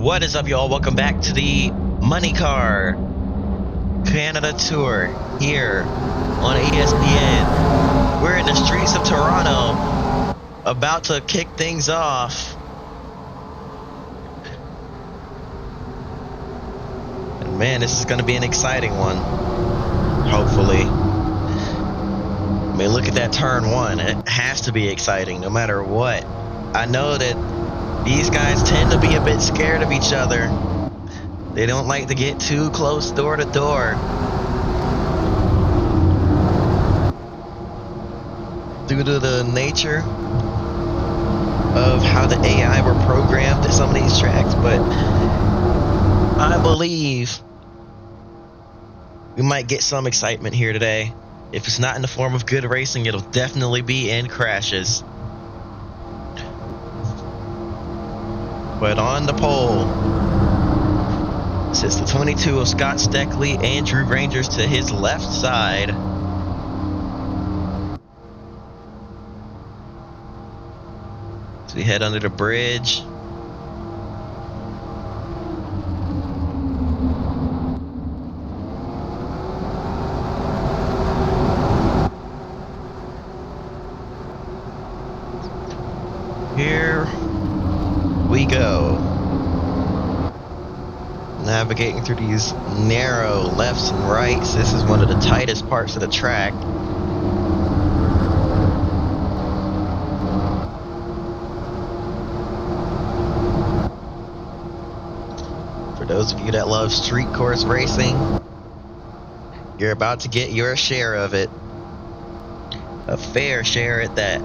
What is up, y'all? Welcome back to the MXNEYCAR Canada Tour here on ESPN. We're in the streets of Toronto, about to kick things off. And man, this is going to be an exciting one, hopefully. I mean, look at that turn one. It has to be exciting no matter what. I know that these guys tend to be a bit scared of each other. They don't like to get too close door to door. Due to the nature of how the AI were programmed at some of these tracks, but I believe we might get some excitement here today. If it's not in the form of good racing, it'll definitely be in crashes. But on the pole sits the 22 of Scott Steckley, Andrew Rangers to his left side. As we head under the bridge. Here we go. Navigating through these narrow lefts and rights. This is one of the tightest parts of the track. For those of you that love street course racing, you're about to get your share of it. A fair share at that.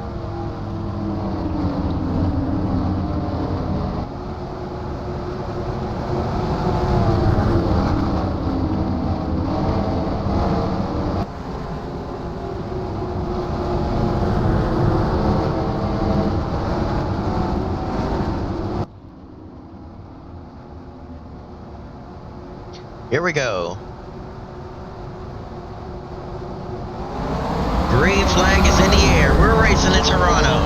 Here we go. Green flag is in the air. We're racing in Toronto.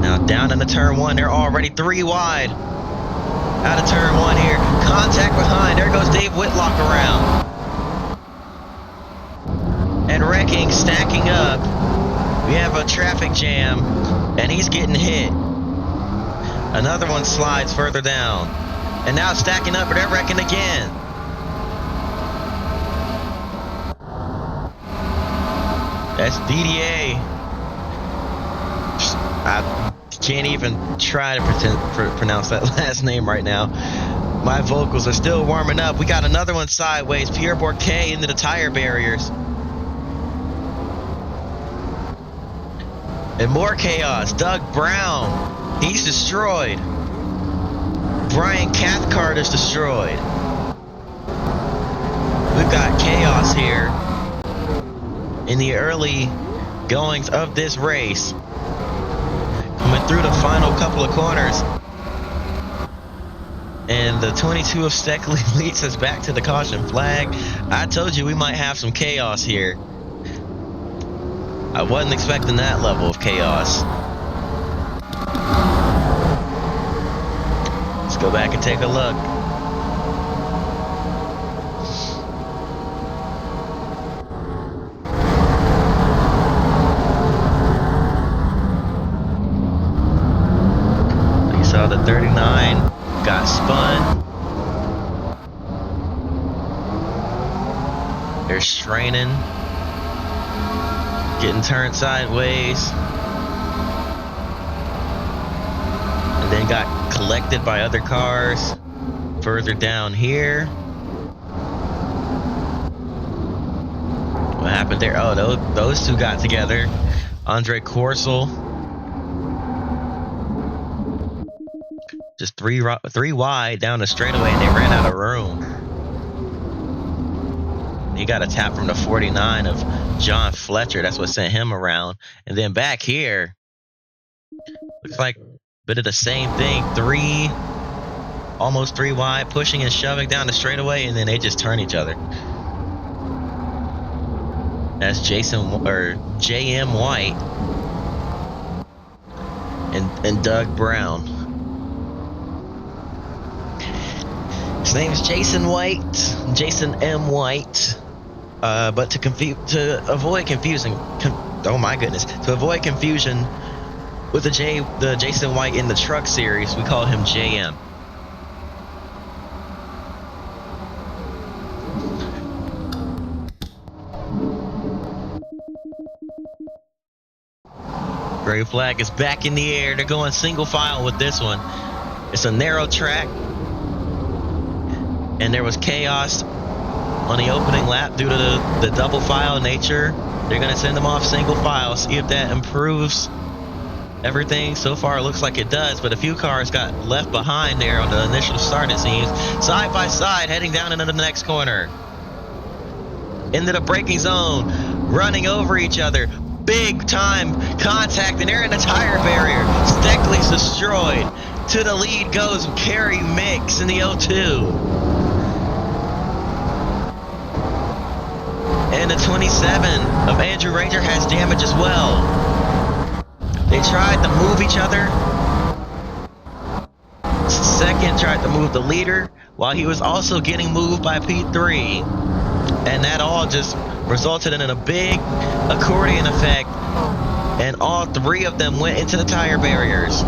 Now down into turn one, they're already 3 wide. Out of turn one here. Contact behind. There goes Dave Whitlock around. And wrecking, stacking up. We have a traffic jam, and he's getting hit. Another one slides further down. And now stacking up, but they're wrecking again. That's DDA. I can't even try to pronounce that last name right now. My vocals are still warming up. We got another one sideways. Pierre Bourquet into the tire barriers. And more chaos. Doug Brown. He's destroyed. Brian Cathcart is destroyed. We've got chaos here in the early goings of this race. Coming through the final couple of corners. And the 22 of Steckley leads us back to the caution flag. I told you we might have some chaos here. I wasn't expecting that level of chaos. Let's go back and take a look. You saw the 39 got spun. They're straining, getting turned sideways, and then got collected by other cars further down here. What happened there? Oh, those two got together. Andre Coursel. Just three wide down the straightaway, and they ran out of room. He got a tap from the 49 of John Fletcher. That's what sent him around. And then back here, looks like bit of the same thing. Almost 3 wide, pushing and shoving down the straightaway, and then they just turn each other. That's J.M. White and Doug Brown. name is Jason White, Jason M. White. But to avoid confusion with the Jason White in the truck series, we call him JM. Gray flag is back in the air. They're going single file with this one. It's a narrow track, and there was chaos on the opening lap due to the double file nature. They're going to send them off single file, see if that improves everything. So far, it looks like it does, but a few cars got left behind there on the initial start, it seems. Side by side, heading down into the next corner. Into the braking zone, running over each other. Big time contact, and they're in the tire barrier. Steckley's destroyed. To the lead goes Kerry Mix in the 02. And the 27 of Andrew Ranger has damage as well. They tried to move each other. Second tried to move the leader while he was also getting moved by P3. And that all just resulted in a big accordion effect. And all three of them went into the tire barriers.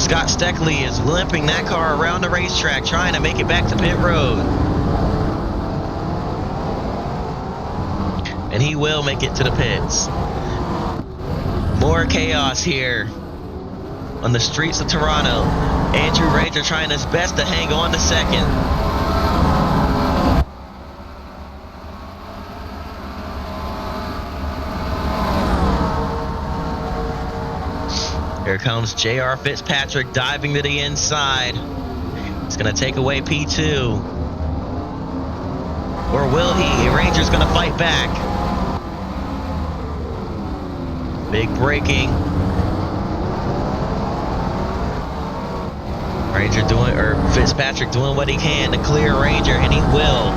Scott Steckley is limping that car around the racetrack, trying to make it back to pit road. And he will make it to the pits. More chaos here on the streets of Toronto. Andrew Ranger trying his best to hang on to second. Here comes J.R. Fitzpatrick diving to the inside. He's going to take away P2. Or will he? Ranger's going to fight back. Big braking. Fitzpatrick doing what he can to clear Ranger, and he will.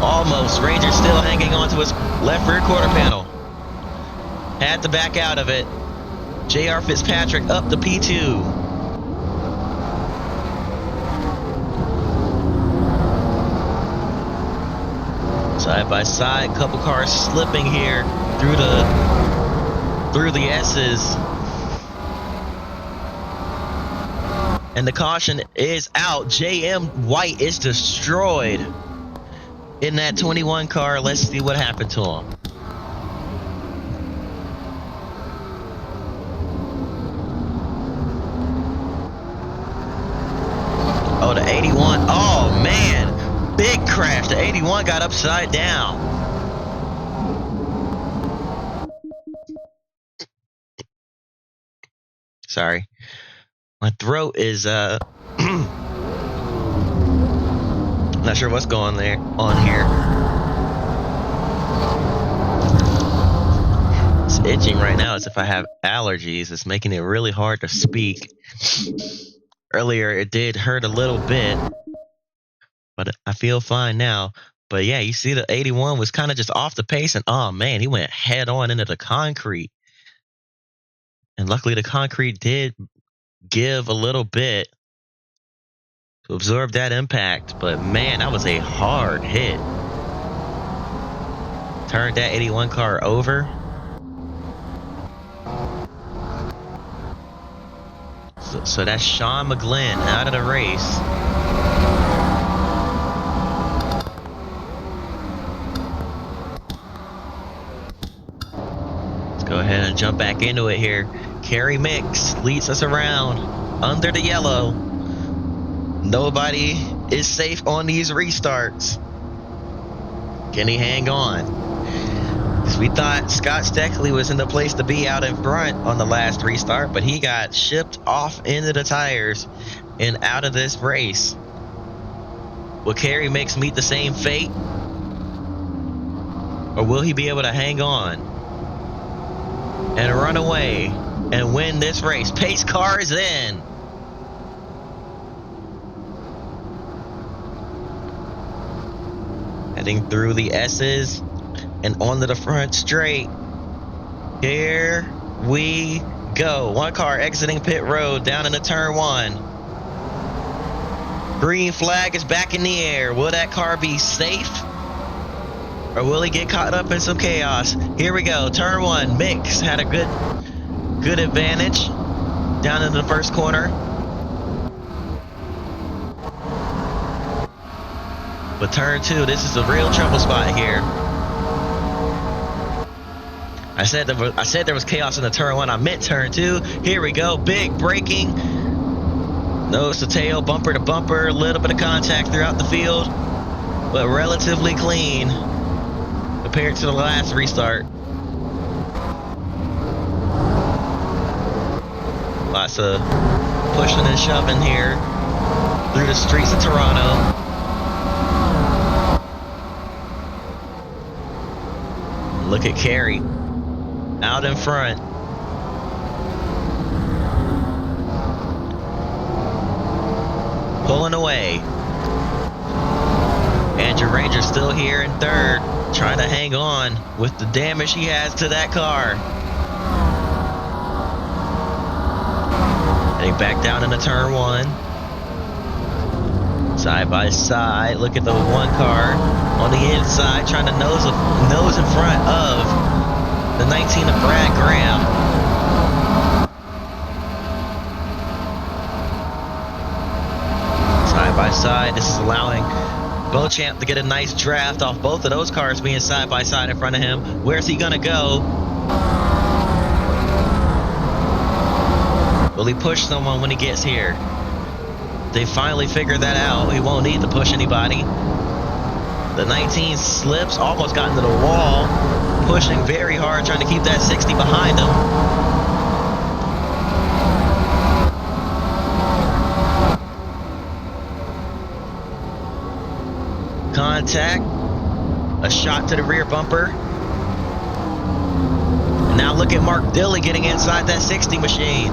Almost. Ranger still hanging on to his left rear quarter panel. Had to back out of it. J.R. Fitzpatrick up to P2. Side by side, couple cars slipping here through the S's. And the caution is out. JM White is destroyed in that 21 car. Let's see what happened to him. Oh, the 81. Oh, man. Big crash. The 81 got upside down. Sorry. My throat is, not sure what's going on here. It's itching right now as if I have allergies. It's making it really hard to speak. Earlier, it did hurt a little bit, but I feel fine now. But yeah, you see the 81 was kind of just off the pace, and oh man, he went head on into the concrete. And luckily the concrete did give a little bit to absorb that impact. But man, that was a hard hit. Turned that 81 car over. So that's Sean McGlynn out of the race. Let's go ahead and jump back into it here. Kerry Mix leads us around under the yellow. Nobody is safe on these restarts. Can he hang on? Because we thought Scott Steckley was in the place to be out in front on the last restart, but he got shipped off into the tires and out of this race. Will Kerry Mix meet the same fate? Or will he be able to hang on and run away and win this race? Pace car is in. Heading through the S's and onto the front straight. Here we go. One car exiting pit road down into turn one. Green flag is back in the air. Will that car be safe? Or will he get caught up in some chaos? Here we go. Turn one. Mix had a good advantage down into the first corner. But turn two, this is a real trouble spot here. I said there was chaos in the turn one. I meant turn two. Here we go. Big braking. Nose to tail, bumper to bumper. A little bit of contact throughout the field, but relatively clean compared to the last restart. Lots of pushing and shoving here through the streets of Toronto. Look at Kerry out in front. Pulling away. Andrew Ranger's still here in third, trying to hang on with the damage he has to that car. Heading back down into turn one. Side by side, look at the one car on the inside trying to nose in front of the 19 of Brad Graham. Side by side, this is allowing Beauchamp to get a nice draft off both of those cars being side by side in front of him. Where's he gonna go? Will he push someone when he gets here? They finally figured that out. He won't need to push anybody. The 19 slips, almost got into the wall, pushing very hard, trying to keep that 60 behind him. Contact, a shot to the rear bumper. And now look at Mark Dilley getting inside that 60 machine.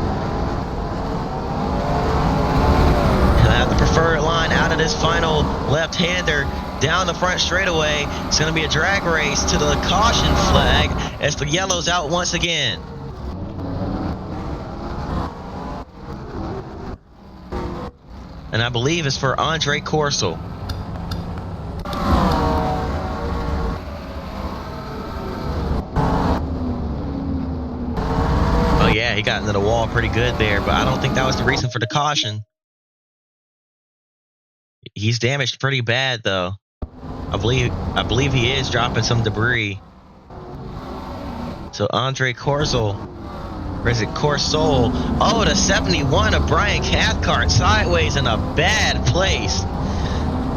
The preferred line out of this final left-hander down the front straightaway. It's going to be a drag race to the caution flag as the yellow's out once again. And I believe it's for Andre Corsel. Oh yeah, he got into the wall pretty good there, but I don't think that was the reason for the caution. He's damaged pretty bad though. I believe he is dropping some debris. So Andre Corsel, or is it Corsol? Oh, the 71 of Brian Cathcart sideways in a bad place.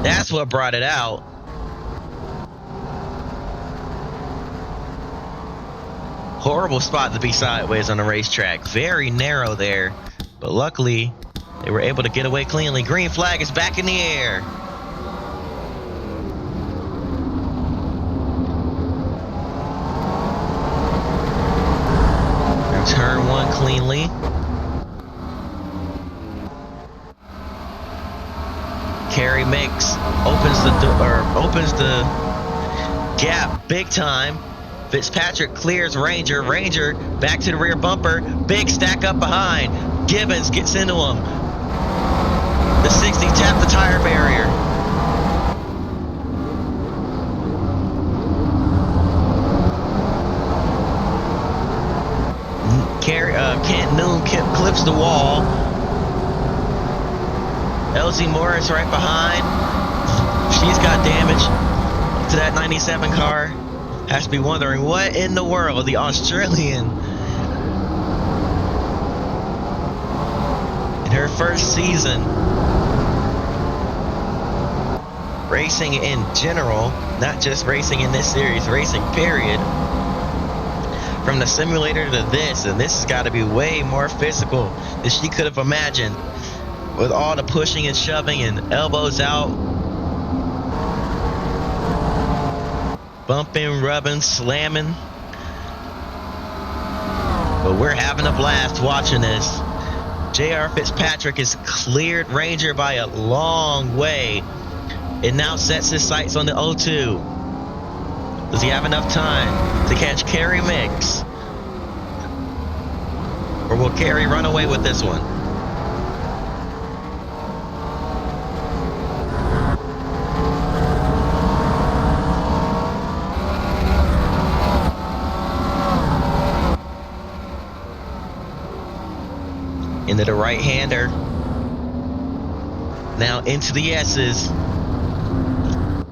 That's what brought it out. Horrible spot to be sideways on the racetrack. Very narrow there, but luckily they were able to get away cleanly. Green flag is back in the air. And turn one cleanly. Kerry Mix opens the gap big time. Fitzpatrick clears Ranger. Ranger back to the rear bumper. Big stack up behind. Gibbons gets into him. The 60 tapped the tire barrier. Kent Noon clips the wall. LZ Morris right behind. She's got damage to that 97 car. Has to be wondering what in the world the Australian in her first season racing in general, not just racing in this series, racing period, from the simulator to this, and this has got to be way more physical than she could have imagined with all the pushing and shoving and elbows out, bumping, rubbing, slamming. But we're having a blast watching this. J.R. Fitzpatrick has cleared Ranger by a long way. It now sets his sights on the 02. Does he have enough time to catch Kerry Mix? Or will Kerry run away with this one? into the right-hander. Now into the S's.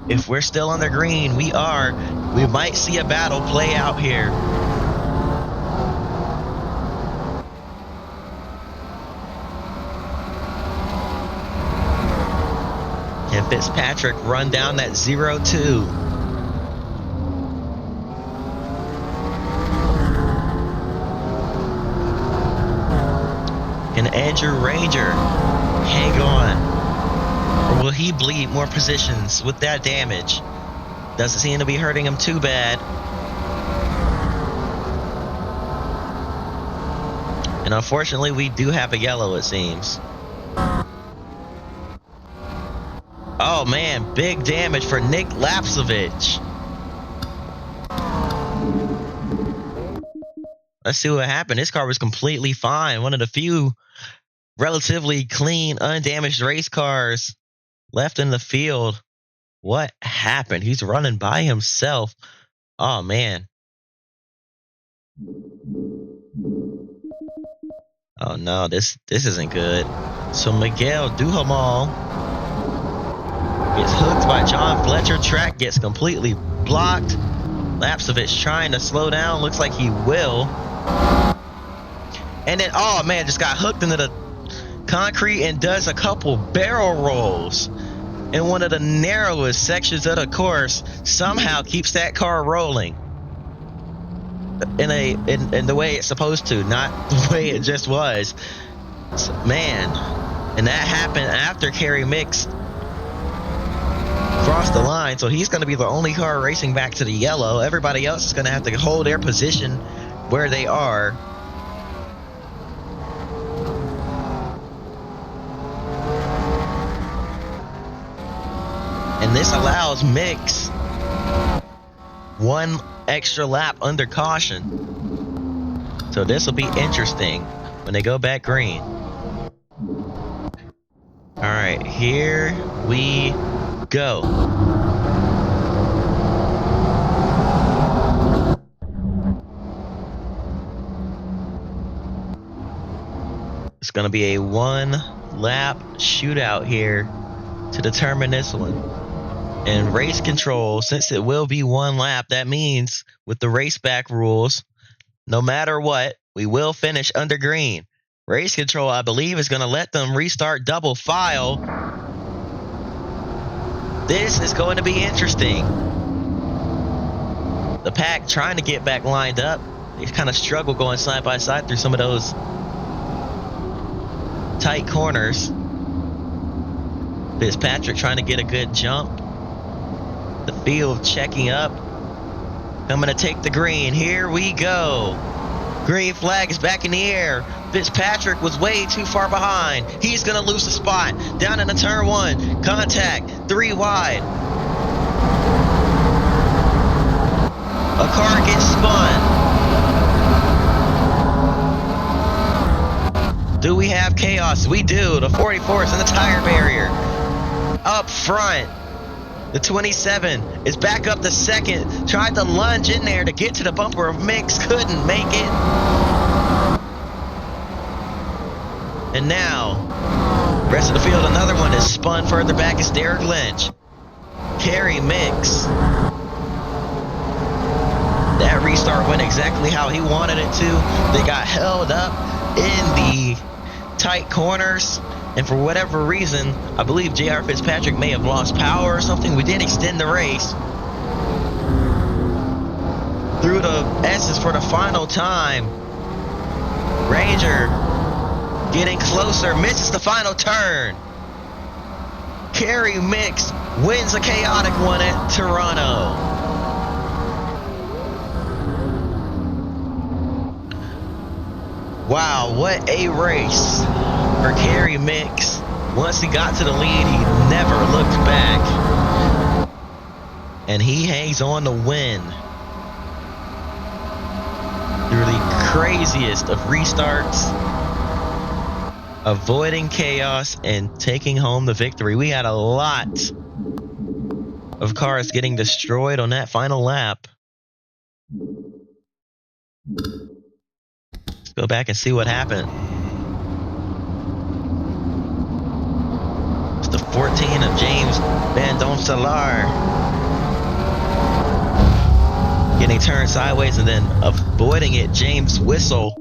If we're still on the green, we are. We might see a battle play out here. Can Fitzpatrick run down that 0-2? Can Andrew Ranger hang on? Or will he bleed more positions with that damage? Doesn't seem to be hurting him too bad. And unfortunately, we do have a yellow, it seems. Oh man, big damage for Nick Lapsovich. Let's see what happened. This car was completely fine. One of the few relatively clean, undamaged race cars left in the field. What happened? He's running by himself. Oh man. Oh no, this isn't good. So Miguel Duhamel gets hooked by John Fletcher. Track gets completely blocked. Lapsovich trying to slow down. Looks like he will. And then, oh man, just got hooked into the concrete and does a couple barrel rolls in one of the narrowest sections of the course. Somehow keeps that car rolling in the way it's supposed to, not the way it just was. So, man, and that happened after Kerry Mix crossed the line, so he's going to be the only car racing back to the yellow. Everybody else is going to have to hold their position where they are. And this allows Mix one extra lap under caution. So this will be interesting when they go back green. All right, here we go. It's going to be a one-lap shootout here to determine this one. And race control, since it will be one lap, that means with the race back rules, no matter what, we will finish under green. Race control, I believe, is going to let them restart double file. This is going to be interesting. The pack trying to get back lined up. They kind of struggle going side by side through some of those tight corners. Fitzpatrick trying to get a good jump. The field checking up. Coming to take the green. Here we go. Green flag is back in the air. Fitzpatrick was way too far behind. He's going to lose the spot. Down into turn one. Contact. 3 wide. A car gets spun. Do we have chaos? We do. The 44 is in the tire barrier. Up front. The 27 is back up to second. Tried to lunge in there to get to the bumper of Mix. Couldn't make it. And now, rest of the field, another one is spun further back. It's Derek Lynch. Kerry Mix. That restart went exactly how he wanted it to. They got held up in the tight corners. And for whatever reason, I believe J.R. Fitzpatrick may have lost power or something. We did extend the race. Through the S's for the final time. Ranger getting closer, misses the final turn. Kerry Mix wins a chaotic one at Toronto. Wow, what a race for Kerry Mix. Once he got to the lead, he never looked back. And he hangs on to win through the craziest of restarts, avoiding chaos and taking home the victory. We had a lot of cars getting destroyed on that final lap. Let's go back and see what happened. 14 of James Van Domstellaar getting turned sideways and then avoiding it. James Whistle,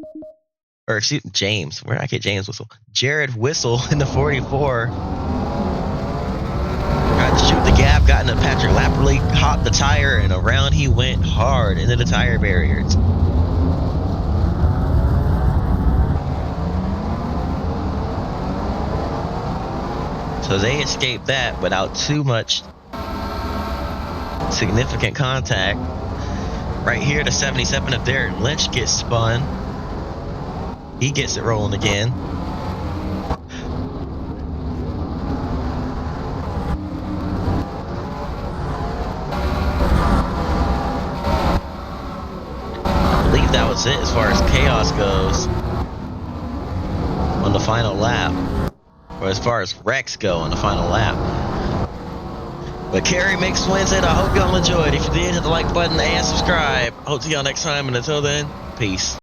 or excuse James, where did I get James Whistle? Jared Whistle in the 44. Tried to shoot the gap, got into Patrick Lapperly, caught the tire, and around he went hard into the tire barriers. So they escaped that without too much significant contact. Right here, the 77 of Derek Lynch gets spun. He gets it rolling again. I believe that was it as far as chaos goes on the final lap. Or as far as wrecks go on the final lap. But Kerry Mix wins it. I hope y'all enjoyed. If you did, hit the like button and subscribe. Hope to see y'all next time. And until then, peace.